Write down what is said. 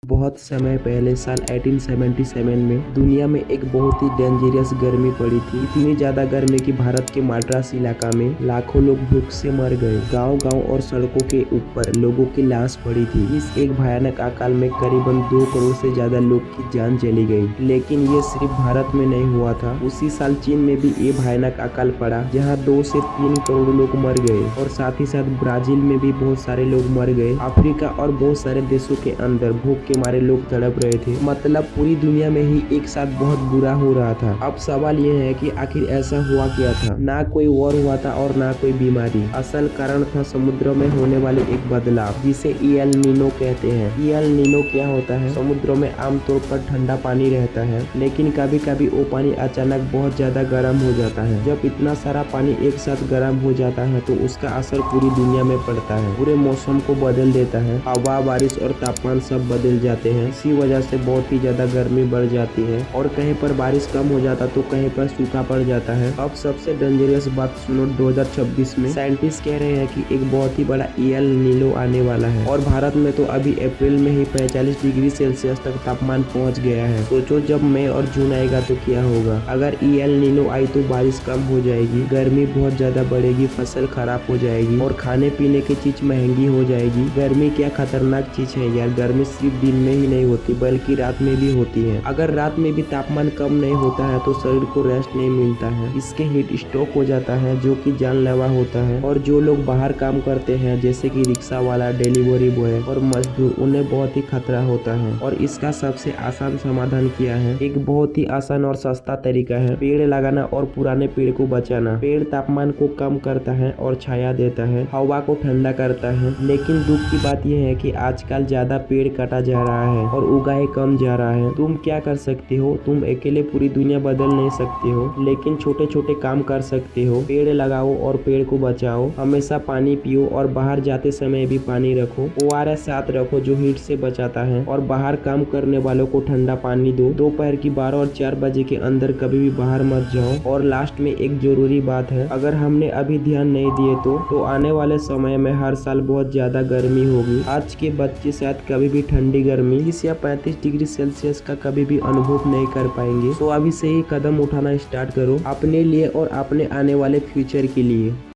बहुत समय पहले साल 1877 में दुनिया में एक बहुत ही डेंजरस गर्मी पड़ी थी। इतनी ज्यादा गर्मी कि भारत के मद्रास इलाका में लाखों लोग भूख से मर गए। गांव-गांव और सड़कों के ऊपर लोगों की लाश पड़ी थी। इस एक भयानक अकाल में करीबन 2 करोड़ से ज्यादा लोग की जान चली गई। लेकिन ये सिर्फ भारत में नहीं हुआ था। उसी साल चीन में भी ये भयानक अकाल पड़ा, जहाँ 2 से 3 करोड़ लोग मर गए और साथ ही साथ ब्राजील में भी बहुत सारे लोग मर गए। अफ्रीका और बहुत सारे देशों के अंदर भूख के मारे लोग तड़प रहे थे। मतलब पूरी दुनिया में ही एक साथ बहुत बुरा हो रहा था। अब सवाल ये है कि आखिर ऐसा हुआ क्या था। ना कोई वॉर हुआ था और ना कोई बीमारी। असल कारण था समुद्र में होने वाले एक बदलाव, जिसे एल नीनो कहते हैं। एल नीनो क्या होता है? समुद्र में आमतौर पर ठंडा पानी रहता है, लेकिन कभी कभी वो पानी अचानक बहुत ज्यादा गर्म हो जाता है। जब इतना सारा पानी एक साथ गर्म हो जाता है तो उसका असर पूरी दुनिया में पड़ता है। पूरे मौसम को बदल देता है। हवा, बारिश और तापमान सब बदल जाते हैं। इसी वजह से बहुत ही ज्यादा गर्मी बढ़ जाती है और कहीं पर बारिश कम हो जाता तो कहीं पर सूखा पड़ जाता है। अब सबसे डेंजरस बात सुनो, 2026 में साइंटिस्ट कह रहे हैं कि एक बहुत ही बड़ा एल नीनो आने वाला है और भारत में तो अभी अप्रैल में ही 45 डिग्री सेल्सियस तक तापमान पहुंच गया है। सोचो जब मई और जून आएगा तो क्या होगा। अगर एल नीनो आई तो बारिश कम हो जाएगी, गर्मी बहुत ज्यादा बढ़ेगी, फसल खराब हो जाएगी और खाने पीने की चीज महंगी हो जाएगी। गर्मी क्या खतरनाक चीज है यार। गर्मी सिर्फ दिन में ही नहीं होती बल्कि रात में भी होती है। अगर रात में भी तापमान कम नहीं होता है तो शरीर को रेस्ट नहीं मिलता है। इसके हीट स्ट्रोक हो जाता है जो कि जानलेवा होता है। और जो लोग बाहर काम करते हैं जैसे कि रिक्शा वाला, डिलीवरी बॉय और मजदूर, उन्हें बहुत ही खतरा होता है। और इसका सबसे आसान समाधान क्या है? एक बहुत ही आसान और सस्ता तरीका है, पेड़ लगाना और पुराने पेड़ को बचाना। पेड़ तापमान को कम करता है और छाया देता है, हवा को ठंडा करता है। लेकिन दुख की बात यह है कि आजकल ज्यादा पेड़ काटा जा रहा है और उगाए कम जा रहा है। तुम क्या कर सकते हो? तुम अकेले पूरी दुनिया बदल नहीं सकते हो, लेकिन छोटे छोटे काम कर सकते हो। पेड़ लगाओ और पेड़ को बचाओ। हमेशा पानी पियो और बाहर जाते समय भी पानी रखो। ORS साथ रखो जो हीट से बचाता है। और बाहर काम करने वालों को ठंडा पानी दो। दोपहर की 12 और 4 बजे के अंदर कभी भी बाहर मत जाओ। और लास्ट में एक जरूरी बात है, अगर हमने अभी ध्यान नहीं दिए तो आने वाले समय में हर साल बहुत ज्यादा गर्मी होगी। आज के बच्चे शायद कभी भी ठंडी गर्मी 30 या 35 डिग्री सेल्सियस का कभी भी अनुभव नहीं कर पाएंगे। तो अभी से ही कदम उठाना स्टार्ट करो अपने लिए और अपने आने वाले फ्यूचर के लिए।